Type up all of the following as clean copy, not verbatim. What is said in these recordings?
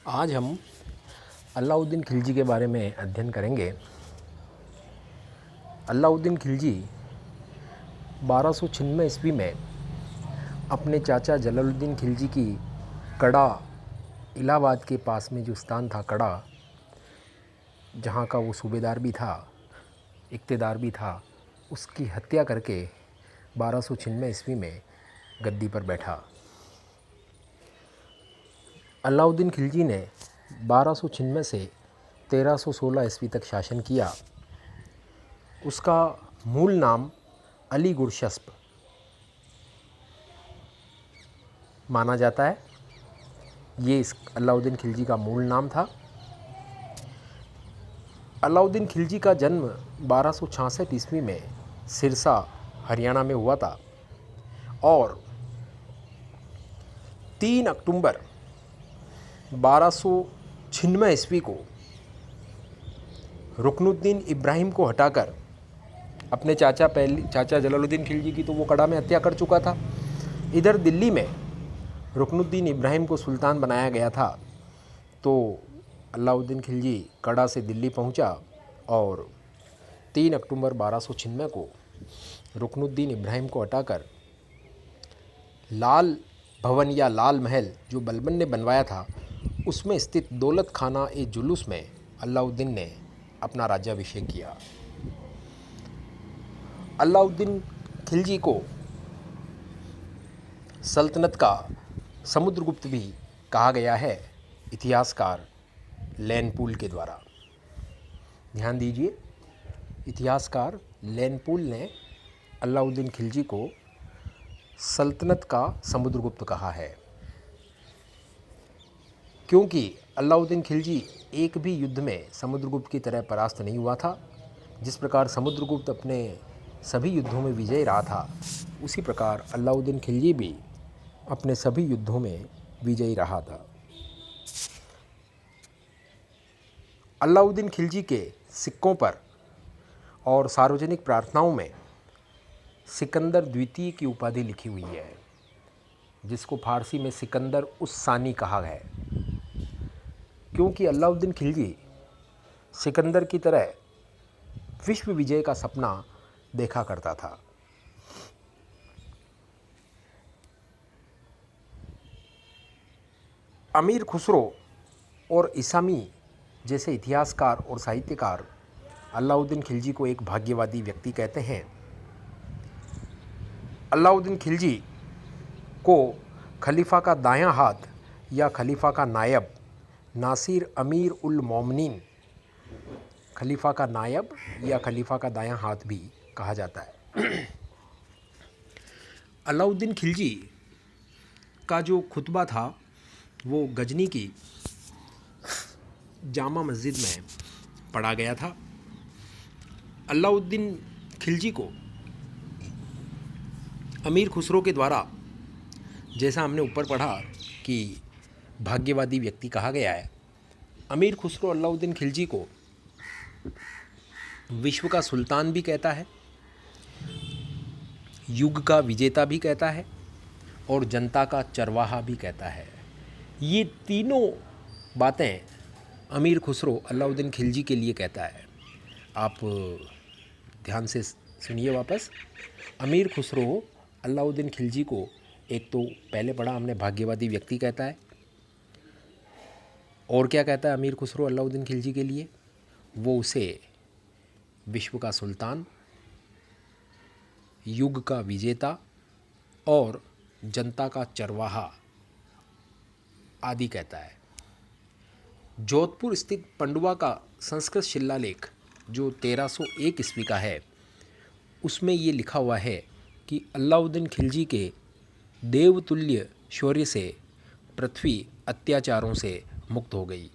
आज हम अलाउद्दीन खिलजी के बारे में अध्ययन करेंगे। अलाउद्दीन खिलजी 1296 ईस्वी में अपने चाचा जलालुद्दीन खिलजी की कड़ा, इलाहाबाद के पास में जो स्थान था कड़ा, जहाँ का वो सूबेदार भी था, इक़्तिदार भी था, उसकी हत्या करके 1296 ईस्वी में गद्दी पर बैठा। अलाउद्दीन खिलजी ने 1296 से 1316 ईस्वी तक शासन किया। उसका मूल नाम अली गुरशस्प माना जाता है। ये इस अलाउद्दीन खिलजी का मूल नाम था। अलाउद्दीन खिलजी का जन्म 1266 ईस्वी में सिरसा, हरियाणा में हुआ था और 3 अक्टूबर 1296 ईस्वी को रुकनुद्दीन इब्राहिम को हटाकर अपने चाचा जलालुद्दीन खिलजी की तो वो कड़ा में हत्या कर चुका था। इधर दिल्ली में रुकनुद्दीन इब्राहिम को सुल्तान बनाया गया था। तो अलाउद्दीन खिलजी कड़ा से दिल्ली पहुंचा और 3 अक्टूबर 1296 को रुकनुद्दीन इब्राहिम को हटाकर लाल भवन या लाल महल जो बलबन ने बनवाया था, उसमें स्थित दौलत खाना ए जुलूस में अलाउद्दीन ने अपना राज्याभिषेक किया। अलाउद्दीन खिलजी को सल्तनत का समुद्रगुप्त भी कहा गया है इतिहासकार लैनपूल के द्वारा। ध्यान दीजिए, इतिहासकार लैनपूल ने अलाउद्दीन खिलजी को सल्तनत का समुद्रगुप्त कहा है, क्योंकि अलाउद्दीन खिलजी एक भी युद्ध में समुद्रगुप्त की तरह परास्त नहीं हुआ था। जिस प्रकार समुद्रगुप्त अपने सभी युद्धों में विजयी रहा था, उसी प्रकार अलाउद्दीन खिलजी भी अपने सभी युद्धों में विजयी रहा था। अलाउद्दीन खिलजी के सिक्कों पर और सार्वजनिक प्रार्थनाओं में सिकंदर द्वितीय की उपाधि लिखी हुई है, जिसको फारसी में सिकंदर उस सानी कहा है, क्योंकि अलाउद्दीन खिलजी सिकंदर की तरह विश्व विजय का सपना देखा करता था। अमीर खुसरो और इसामी जैसे इतिहासकार और साहित्यकार अलाउद्दीन खिलजी को एक भाग्यवादी व्यक्ति कहते हैं। अलाउद्दीन खिलजी को खलीफा का दायां हाथ या खलीफा का नायब, नासिर अमीर उल मोमिनीन, खलीफा का नायब या खलीफा का दायां हाथ भी कहा जाता है। अलाउद्दीन खिलजी का जो खुतबा था वो गजनी की जामा मस्जिद में पढ़ा गया था। अलाउद्दीन खिलजी को अमीर खुसरो के द्वारा, जैसा हमने ऊपर पढ़ा कि भाग्यवादी व्यक्ति कहा गया है, अमीर खुसरो अलाउद्दीन खिलजी को विश्व का सुल्तान भी कहता है, युग का विजेता भी कहता है और जनता का चरवाहा भी कहता है। ये तीनों बातें अमीर खुसरो अलाउद्दीन खिलजी के लिए कहता है। आप ध्यान से सुनिए वापस। अमीर खुसरो अलाउद्दीन खिलजी को एक तो पहले पढ़ा हमने भाग्यवादी व्यक्ति कहता है, और क्या कहता है अमीर खुसरो अलाउद्दीन खिलजी के लिए? वो उसे विश्व का सुल्तान, युग का विजेता और जनता का चरवाहा आदि कहता है। जोधपुर स्थित पंडुआ का संस्कृत शिलालेख जो 1301 ईस्वी का है, उसमें ये लिखा हुआ है कि अलाउद्दीन खिलजी के देवतुल्य शौर्य से पृथ्वी अत्याचारों से मुक्त हो गई।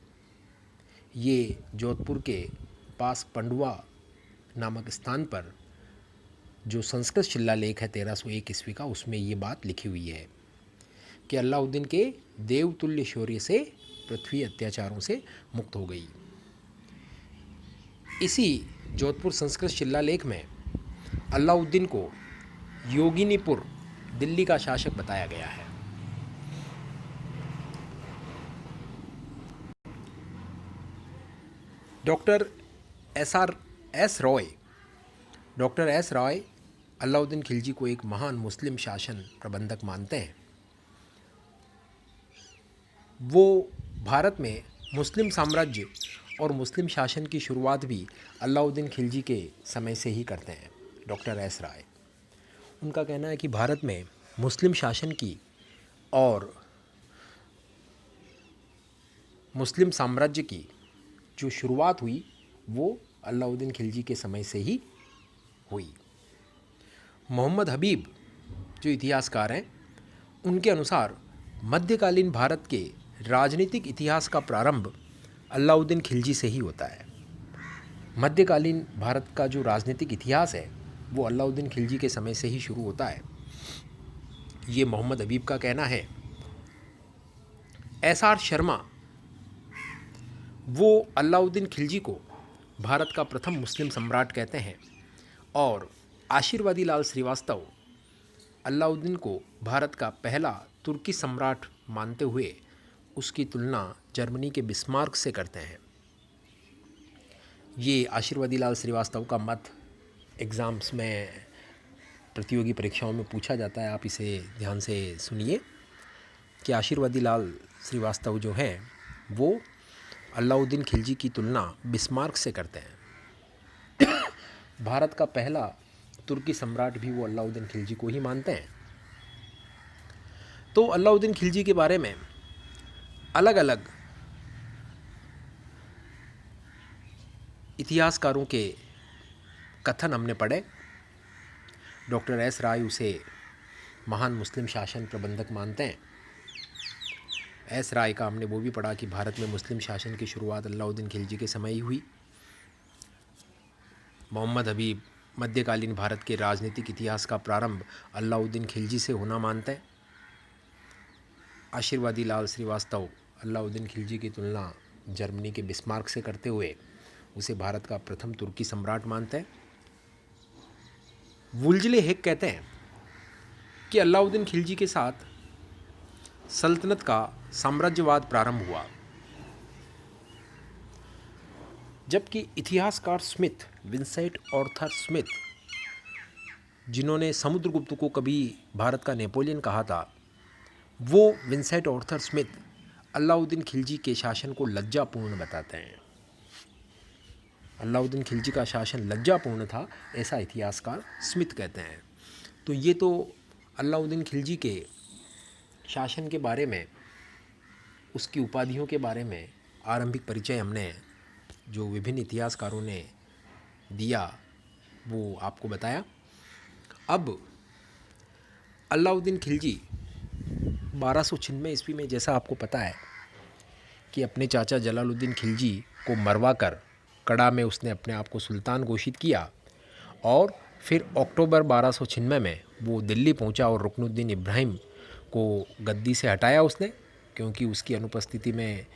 ये जोधपुर के पास पंडुआ नामक स्थान पर जो संस्कृत शिलालेख है 1301 ईस्वी का, उसमें ये बात लिखी हुई है कि अलाउद्दीन के देवतुल्य शौर्य से पृथ्वी अत्याचारों से मुक्त हो गई। इसी जोधपुर संस्कृत शिलालेख में अलाउद्दीन को योगिनीपुर दिल्ली का शासक बताया गया है। Doctor S R S Roy doctor S Roy Alauddin Khilji को एक महान मुस्लिम शासन प्रबंधक मानते हैं। वो भारत में मुस्लिम साम्राज्य और मुस्लिम शासन की शुरुआत भी अलाउद्दीन खिलजी के समय से ही करते हैं। डॉक्टर एस रॉय, उनका कहना है कि भारत में मुस्लिम शासन की और मुस्लिम साम्राज्य की जो शुरुआत हुई वो अलाउद्दीन खिलजी के समय से ही हुई। मोहम्मद हबीब जो इतिहासकार हैं, उनके अनुसार मध्यकालीन भारत के राजनीतिक इतिहास का प्रारंभ अलाउद्दीन खिलजी से ही होता है। मध्यकालीन भारत का जो राजनीतिक इतिहास है वो अलाउद्दीन खिलजी के समय से ही शुरू होता है, ये मोहम्मद हबीब का कहना है। एस आर शर्मा वो अलाउद्दीन खिलजी को भारत का प्रथम मुस्लिम सम्राट कहते हैं और आशीर्वादी लाल श्रीवास्तव अलाउद्दीन को भारत का पहला तुर्की सम्राट मानते हुए उसकी तुलना जर्मनी के बिस्मार्क से करते हैं। ये आशीर्वादी लाल श्रीवास्तव का मत एग्ज़ाम्स में, प्रतियोगी परीक्षाओं में पूछा जाता है। आप इसे ध्यान से सुनिए कि आशीर्वादी लाल श्रीवास्तव जो हैं वो अलाउद्दीन खिलजी की तुलना बिस्मार्क से करते हैं। भारत का पहला तुर्की सम्राट भी वो अलाउद्दीन खिलजी को ही मानते हैं। तो अलाउद्दीन खिलजी के बारे में अलग अलग इतिहासकारों के कथन हमने पढ़े। डॉक्टर एस राय उसे महान मुस्लिम शासन प्रबंधक मानते हैं। एस राय का हमने वो भी पढ़ा कि भारत में मुस्लिम शासन की शुरुआत अलाउद्दीन खिलजी के समय ही हुई। मोहम्मद हबीब मध्यकालीन भारत के राजनीतिक इतिहास का प्रारंभ अलाउद्दीन खिलजी से होना मानते हैं। आशीर्वादी लाल श्रीवास्तव अलाउद्दीन खिलजी की तुलना जर्मनी के बिस्मार्क से करते हुए उसे भारत का प्रथम तुर्की सम्राट मानते हैं। वुल्जले हेक कहते हैं कि अलाउद्दीन खिलजी के साथ सल्तनत का साम्राज्यवाद प्रारंभ हुआ, जबकि इतिहासकार स्मिथ, विंसेंट ऑर्थर स्मिथ, जिन्होंने समुद्रगुप्त को कभी भारत का नेपोलियन कहा था, वो Vincent Arthur Smith Alauddin Khilji के शासन को लज्जापूर्ण बताते हैं। अलाउद्दीन खिलजी का शासन लज्जापूर्ण था, ऐसा इतिहासकार स्मिथ कहते हैं। तो ये तो अलाउद्दीन खिलजी के शासन के बारे में, उसकी उपाधियों के बारे में आरंभिक परिचय हमने जो विभिन्न इतिहासकारों ने दिया वो आपको बताया। अब अलाउद्दीन खिलजी 1296 ईस्वी में, जैसा आपको पता है कि अपने चाचा जलालुद्दीन खिलजी को मरवा कर कड़ा में उसने अपने आप को सुल्तान घोषित किया और फिर अक्टूबर 1296 में वो दिल्ली पहुंचा और रुकनुद्दीन इब्राहिम को गद्दी से हटाया उसने, क्योंकि उसकी अनुपस्थिति में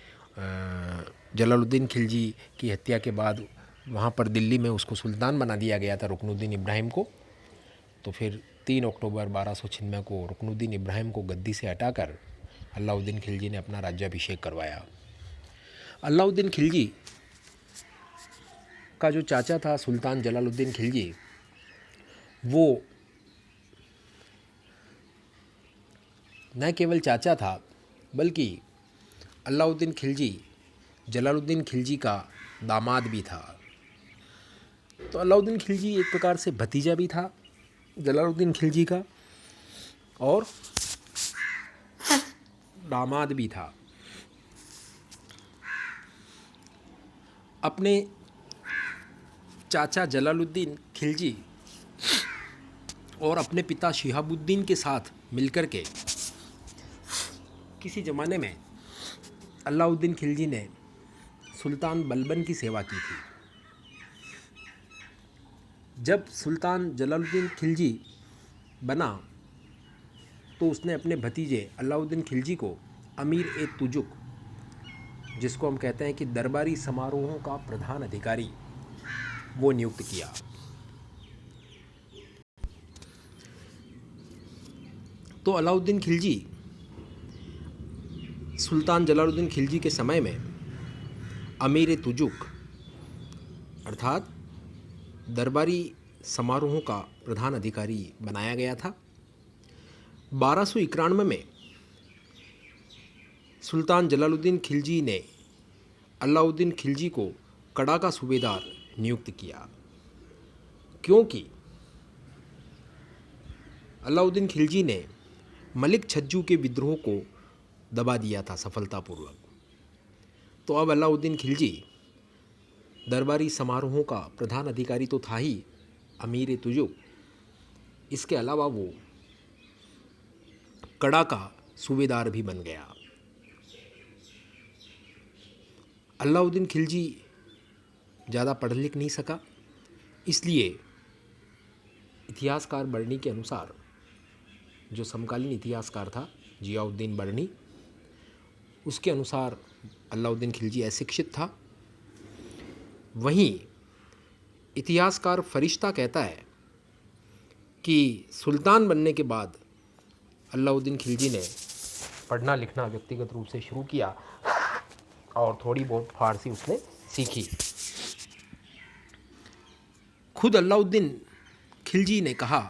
जलालुद्दीन खिलजी की हत्या के बाद वहाँ पर दिल्ली में उसको सुल्तान बना दिया गया था रुकनुद्दीन इब्राहिम को। तो फिर 3 अक्टूबर 1296 को रुकनुद्दीन इब्राहिम को गद्दी से हटाकर अलाउद्दीन खिलजी ने अपना राज्याभिषेक करवाया। अलाउद्दीन खिलजी का जो चाचा था सुल्तान जलालुद्दीन खिलजी, वो न केवल चाचा था बल्कि अलाउद्दीन खिलजी जलालुद्दीन खिलजी का दामाद भी था। तो अलाउद्दीन खिलजी एक प्रकार से भतीजा भी था जलालुद्दीन खिलजी का और दामाद भी था। अपने चाचा जलालुद्दीन खिलजी और अपने पिता शिहाबुद्दीन के साथ मिलकर के किसी ज़माने में अलाउद्दीन खिलजी ने सुल्तान बलबन की सेवा की थी। जब सुल्तान जलालुद्दीन खिलजी बना तो उसने अपने भतीजे अलाउद्दीन खिलजी को अमीर ए तुजुक, जिसको हम कहते हैं कि दरबारी समारोहों का प्रधान अधिकारी, वो नियुक्त किया। तो अलाउद्दीन खिलजी सुल्तान जलालुद्दीन खिलजी के समय में अमीर ए तुजुक अर्थात दरबारी समारोहों का प्रधान अधिकारी बनाया गया था। 1291 में सुल्तान जलालुद्दीन खिलजी ने अलाउद्दीन खिलजी को कड़ा का सूबेदार नियुक्त किया, क्योंकि अलाउद्दीन खिलजी ने मलिक छज्जू के विद्रोह को दबा दिया था सफलतापूर्वक। तो अब अलाउद्दीन खिलजी दरबारी समारोहों का प्रधान अधिकारी तो था ही, अमीर तुजुक, इसके अलावा वो कड़ा का सूबेदार भी बन गया। अलाउद्दीन खिलजी ज़्यादा पढ़ लिख नहीं सका, इसलिए इतिहासकार बर्नी के अनुसार, जो समकालीन इतिहासकार था जियाउद्दीन बर्नी, उसके अनुसार अलाउद्दीन खिलजी अशिक्षित था। वहीं इतिहासकार फरिश्ता कहता है कि सुल्तान बनने के बाद अलाउद्दीन खिलजी ने पढ़ना लिखना व्यक्तिगत रूप से शुरू किया और थोड़ी बहुत फारसी उसने सीखी। खुद अलाउद्दीन खिलजी ने कहा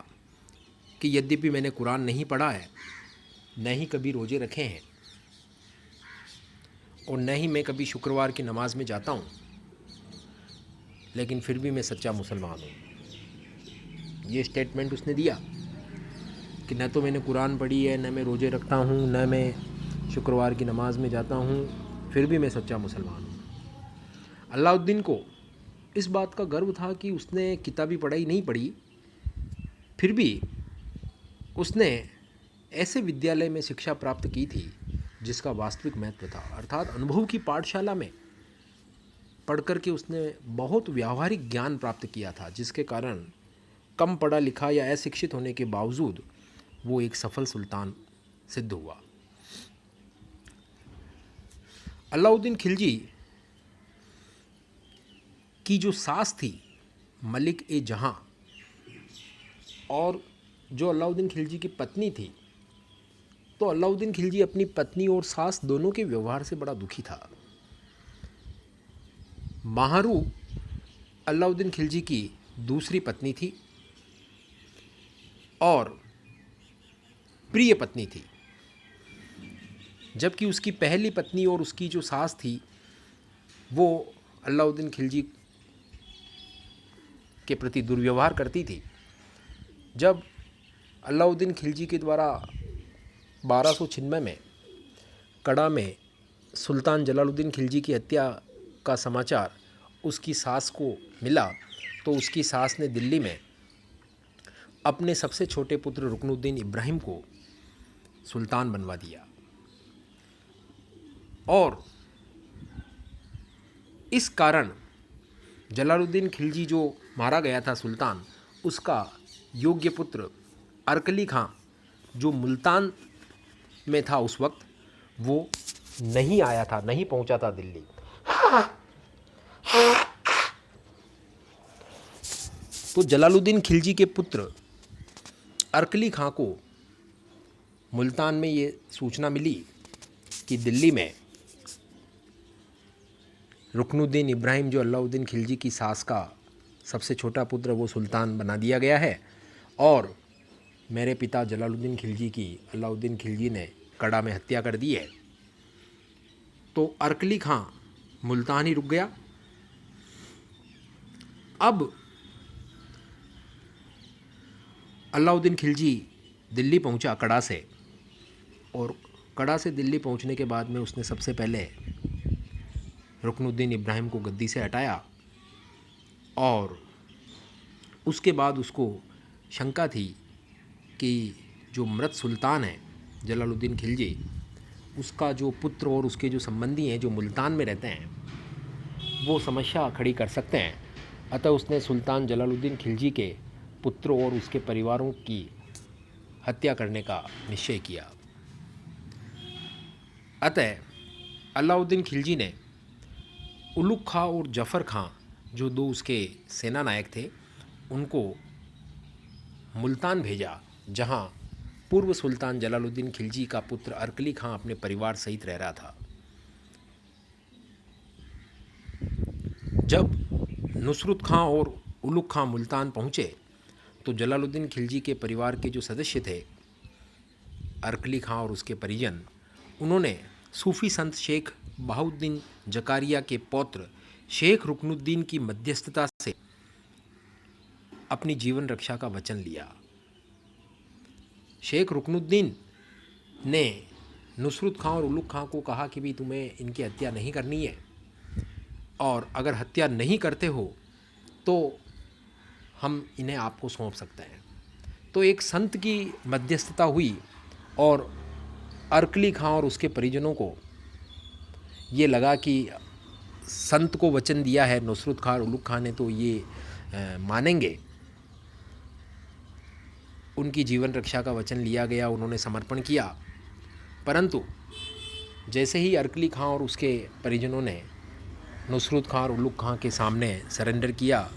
कि यद्यपि मैंने कुरान नहीं पढ़ा है, न ही कभी रोजे रखे हैं और न ही मैं कभी शुक्रवार की नमाज में जाता हूँ, लेकिन फिर भी मैं सच्चा मुसलमान हूँ। ये स्टेटमेंट उसने दिया कि न तो मैंने कुरान पढ़ी है, न मैं रोजे रखता हूँ, न मैं शुक्रवार की नमाज में जाता हूँ, फिर भी मैं सच्चा मुसलमान हूँ। अलाउद्दीन को इस बात का गर्व था कि उसने किताबी पढ़ाई नहीं पढ़ी, फिर भी उसने ऐसे विद्यालय में शिक्षा प्राप्त की थी जिसका वास्तविक महत्व था, अर्थात अनुभव की पाठशाला में पढ़कर के उसने बहुत व्यावहारिक ज्ञान प्राप्त किया था, जिसके कारण कम पढ़ा लिखा या अशिक्षित होने के बावजूद वो एक सफल सुल्तान सिद्ध हुआ। अलाउद्दीन खिलजी की जो सास थी मलिक ए जहां, और जो अलाउद्दीन खिलजी की पत्नी थी, तो अलाउद्दीन खिलजी अपनी पत्नी और सास दोनों के व्यवहार से बड़ा दुखी था। महारू अलाउद्दीन खिलजी की दूसरी पत्नी थी और प्रिय पत्नी थी, जबकि उसकी पहली पत्नी और उसकी जो सास थी वो अलाउद्दीन खिलजी के प्रति दुर्व्यवहार करती थी। जब अलाउद्दीन खिलजी के द्वारा 1296 में कड़ा में सुल्तान जलालुद्दीन खिलजी की हत्या का समाचार उसकी सास को मिला, तो उसकी सास ने दिल्ली में अपने सबसे छोटे पुत्र रुकनुद्दीन इब्राहिम को सुल्तान बनवा दिया। और इस कारण जलालुद्दीन खिलजी जो मारा गया था सुल्तान, उसका योग्य पुत्र अरकली खां, जो मुल्तान में था उस वक्त, वो नहीं आया था, नहीं पहुंचा था दिल्ली। तो जलालुद्दीन खिलजी के पुत्र अरकली खां को मुल्तान में ये सूचना मिली कि दिल्ली में रुकनुद्दीन इब्राहिम, जो अलाउद्दीन खिलजी की सास का सबसे छोटा पुत्र, वो सुल्तान बना दिया गया है और मेरे पिता जलालुद्दीन खिलजी की अलाउद्दीन खिलजी ने कड़ा में हत्या कर दी है। तो अरकली खां मुल्तान ही रुक गया। अब अलाउद्दीन खिलजी दिल्ली पहुंचा कड़ा से, और कड़ा से दिल्ली पहुंचने के बाद में उसने सबसे पहले रुकनुद्दीन इब्राहिम को गद्दी से हटाया, और उसके बाद उसको शंका थी कि जो मृत सुल्तान है जलालुद्दीन खिलजी, उसका जो पुत्र और उसके जो संबंधी हैं जो मुल्तान में रहते हैं, वो समस्या खड़ी कर सकते हैं। अतः उसने सुल्तान जलालुद्दीन खिलजी के पुत्र और उसके परिवारों की हत्या करने का निश्चय किया। अतः अलाउद्दीन खिलजी ने उलुग खां और जफ़र खां, जो दो उसके सेना नायक थे, उनको मुल्तान भेजा, जहां पूर्व सुल्तान जलालुद्दीन खिलजी का पुत्र अरकली खां अपने परिवार सहित रह रहा था। जब नुसरत खां और उलुग खां मुल्तान पहुँचे तो जलालुद्दीन खिलजी के परिवार के जो सदस्य थे, अरकली खां और उसके परिजन, उन्होंने सूफ़ी संत शेख बहाउद्दीन जकारिया के पौत्र शेख रुकनुद्दीन की मध्यस्थता से अपनी जीवन रक्षा का वचन लिया। शेख रुकनुद्दीन ने नुसरत खां और उलुग खां को कहा कि भी तुम्हें इनकी हत्या नहीं करनी है, और अगर हत्या नहीं करते हो तो हम इन्हें आपको सौंप सकते हैं। तो एक संत की मध्यस्थता हुई और अरकली खां और उसके परिजनों को ये लगा कि संत को वचन दिया है नुसरत खां और उलुग खां ने तो ये मानेंगे। उनकी जीवन रक्षा का वचन लिया गया, उन्होंने समर्पण किया। परंतु जैसे ही अरकली खां और उसके परिजनों ने नुसरत खां और उलुग खां के सामने सरेंडर किया,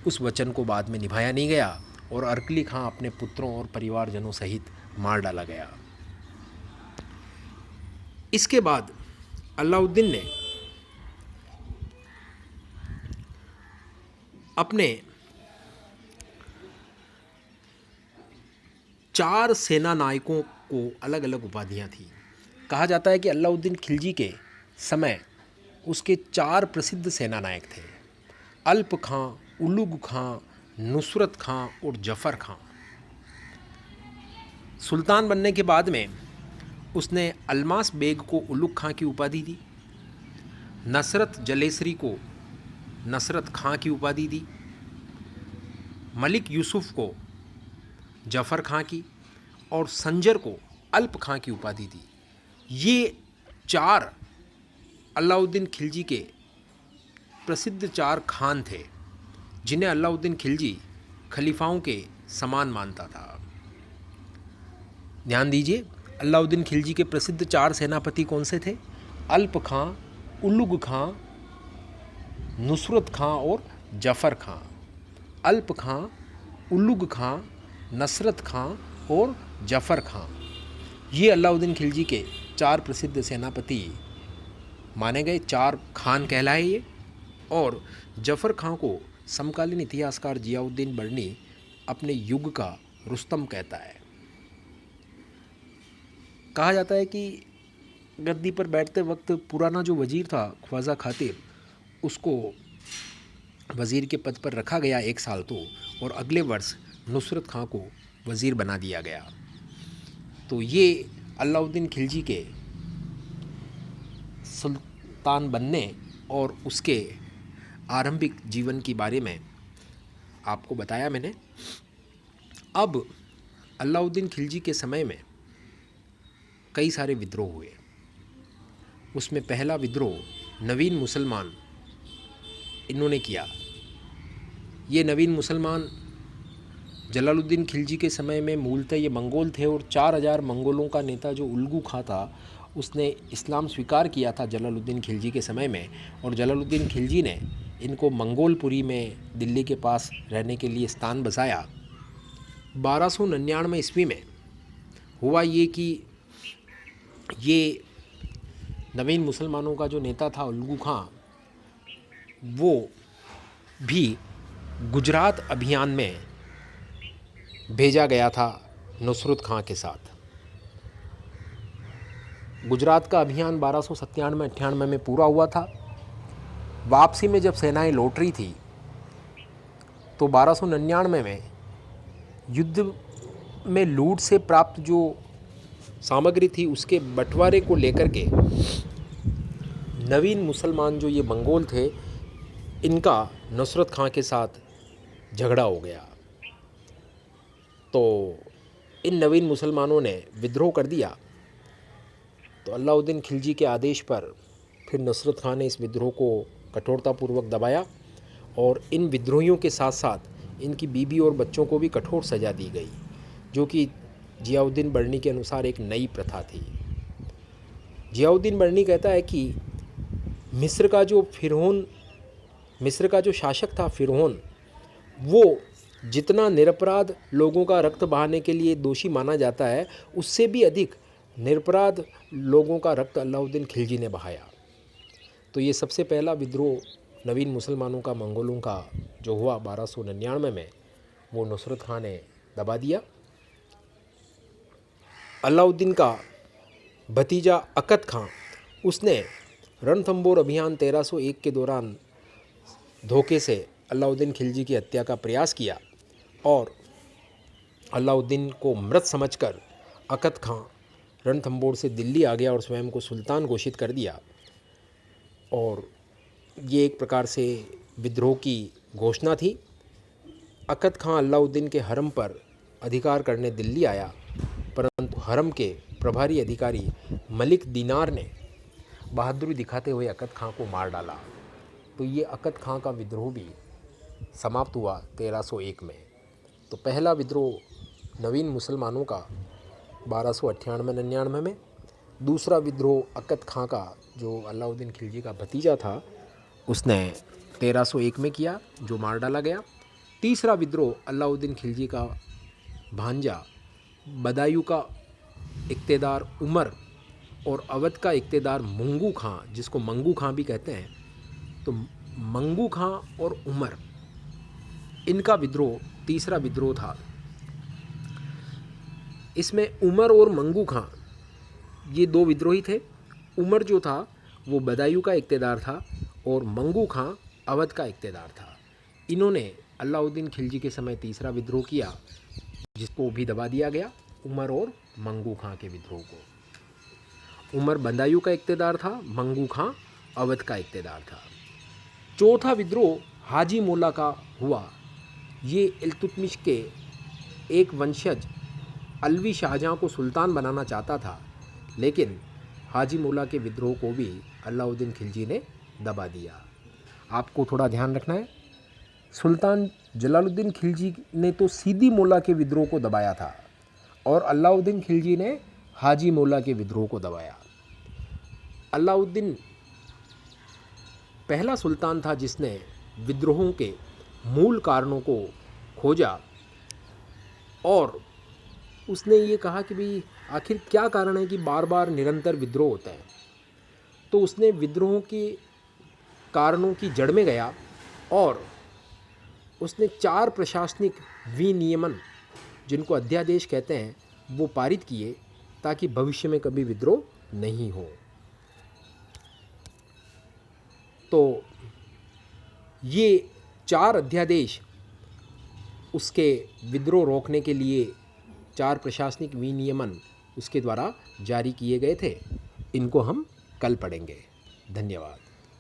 उस वचन को बाद में निभाया नहीं गया और अरकली खां अपने पुत्रों और परिवारजनों सहित मार डाला गया। इसके बाद अलाउद्दीन ने अपने 4 सेना नायकों को अलग अलग उपाधियां थी। कहा जाता है कि अलाउद्दीन खिलजी के समय उसके 4 प्रसिद्ध सेना नायक थे, अल्प खां, उलुग खां, नुसरत खां और जफ़र खां। सुल्तान बनने के बाद में उसने अलमास बेग को उलुग खां की उपाधि दी, नसरत जलेसरी को नसरत खां की उपाधि दी, मलिक यूसुफ को जफ़र खां की और संजर को अल्प खां की उपाधि दी। ये 4 अलाउद्दीन खिलजी के प्रसिद्ध 4 खान थे जिन्हें अलाउद्दीन खिलजी खलीफाओं के समान मानता था। ध्यान दीजिए, अलाउद्दीन खिलजी के प्रसिद्ध 4 सेनापति कौन से थे? अल्प खां, उलुग खां, नुसरत खां और जफ़र खां। अल्प खां, उलुग खां, नसरत खां और जफ़र खां, ये अलाउद्दीन खिलजी के 4 प्रसिद्ध सेनापति माने गए, 4 खान कहलाए ये। और जफ़र खां को समकालीन इतिहासकार जियाउद्दीन बर्नी अपने युग का रुस्तम कहता है। कहा जाता है कि गद्दी पर बैठते वक्त पुराना जो वज़ीर था ख्वाजा खातिर, उसको वज़ीर के पद पर रखा गया 1 साल तो, और अगले वर्ष नुसरत खां को वज़ीर बना दिया गया। तो ये अलाउद्दीन खिलजी के सुल्तान बनने और उसके आरंभिक जीवन के बारे में आपको बताया मैंने। अब अलाउद्दीन खिलजी के समय में कई सारे विद्रोह हुए। उसमें पहला विद्रोह नवीन मुसलमान इन्होंने किया। ये नवीन मुसलमान जलालुद्दीन खिलजी के समय में मूलतः ये मंगोल थे और 4000 मंगोलों का नेता जो उल्गू खां था उसने इस्लाम स्वीकार किया था जलालुद्दीन खिलजी के समय में, और जलालुद्दीन खिलजी ने इनको मंगोलपुरी में दिल्ली के पास रहने के लिए स्थान बसाया। 1299 ईस्वी में हुआ ये कि ये नवीन मुसलमानों का जो नेता था उल्गू खां, वो भी गुजरात अभियान में भेजा गया था नुसरत खां के साथ। गुजरात का अभियान 1297-98 में पूरा हुआ था। वापसी में जब सेनाएं लौट रही थी तो 1299 में युद्ध में लूट से प्राप्त जो सामग्री थी उसके बंटवारे को लेकर के नवीन मुसलमान जो ये मंगोल थे, इनका नुसरत खां के साथ झगड़ा हो गया। तो इन नवीन मुसलमानों ने विद्रोह कर दिया। तो अलाउद्दीन खिलजी के आदेश पर फिर नुसरत खां ने इस विद्रोह को कठोरतापूर्वक दबाया और इन विद्रोहियों के साथ साथ इनकी बीबी और बच्चों को भी कठोर सज़ा दी गई, जो कि जियाउद्दीन बर्नी के अनुसार एक नई प्रथा थी। जियाउद्दीन बर्नी कहता है कि मिस्र का जो शासक था फ़िरौन, वो जितना निरपराध लोगों का रक्त बहाने के लिए दोषी माना जाता है, उससे भी अधिक निरपराध लोगों का रक्त अलाउद्दीन खिलजी ने बहाया। तो ये सबसे पहला विद्रोह नवीन मुसलमानों का, मंगोलों का जो हुआ 1299 में, वो नुसरत खां ने दबा दिया। अलाउद्दीन का भतीजा अकद खां, उसने रणथंबोर अभियान 1301 के दौरान धोखे से अलाउद्दीन खिलजी की हत्या का प्रयास किया और अलाउद्दीन को मृत समझकर अकद खां रणथंबोर से दिल्ली आ गया और स्वयं को सुल्तान घोषित कर दिया। और ये एक प्रकार से विद्रोह की घोषणा थी। अकद खां अलाउद्दीन के हरम पर अधिकार करने दिल्ली आया, परंतु हरम के प्रभारी अधिकारी मलिक दीनार ने बहादुरी दिखाते हुए अकद खां को मार डाला। तो ये अकद खां का विद्रोह भी समाप्त हुआ 1301 में। तो पहला विद्रोह नवीन मुसलमानों का 1298-99 में, दूसरा विद्रोह अकद खां का जो अलाउद्दीन खिलजी का भतीजा था उसने 1301 में किया, जो मार डाला गया। तीसरा विद्रोह अलाउद्दीन खिलजी का भांजा बदायूं का इक़्तेदार उमर और अवध का इक़्तेदार मंगू खां, जिसको मंगू खां भी कहते हैं, तो मंगू खां और उमर, इनका विद्रोह तीसरा विद्रोह था। इसमें उमर और मंगू खां ये दो विद्रोही थे। उमर जो था वो बदायूं का इक़्तेदार था और मंगू खां अवध का इक़्तेदार था। इन्होंने अलाउद्दीन खिलजी के समय तीसरा विद्रोह किया, जिसको भी दबा दिया गया, उमर और मंगू खां के विद्रोह को। उमर बदायूं का इक़्तेदार था, मंगू खां अवध का इक़्तेदार था। चौथा विद्रोह हाजी मौला का हुआ। ये इल्तुतमिश के एक वंशज अलवी शाहजहाँ को सुल्तान बनाना चाहता था, लेकिन हाजी मौला के विद्रोह को भी अलाउद्दीन खिलजी ने दबा दिया। आपको थोड़ा ध्यान रखना है, सुल्तान जलालुद्दीन खिलजी ने तो सीदी मौला के विद्रोह को दबाया था और अलाउद्दीन खिलजी ने हाजी मौला के विद्रोह को दबाया। अलाउद्दीन पहला सुल्तान था जिसने विद्रोहों के मूल कारणों को खोजा और उसने ये कहा कि भाई आखिर क्या कारण है कि बार बार निरंतर विद्रोह होता है। तो उसने विद्रोहों के कारणों की जड़ में गया और उसने 4 प्रशासनिक विनियमन, जिनको अध्यादेश कहते हैं, वो पारित किए ताकि भविष्य में कभी विद्रोह नहीं हो। तो ये 4 अध्यादेश उसके विद्रोह रोकने के लिए 4 प्रशासनिक विनियमन उसके द्वारा जारी किए गए थे। इनको हम कल पढ़ेंगे। धन्यवाद।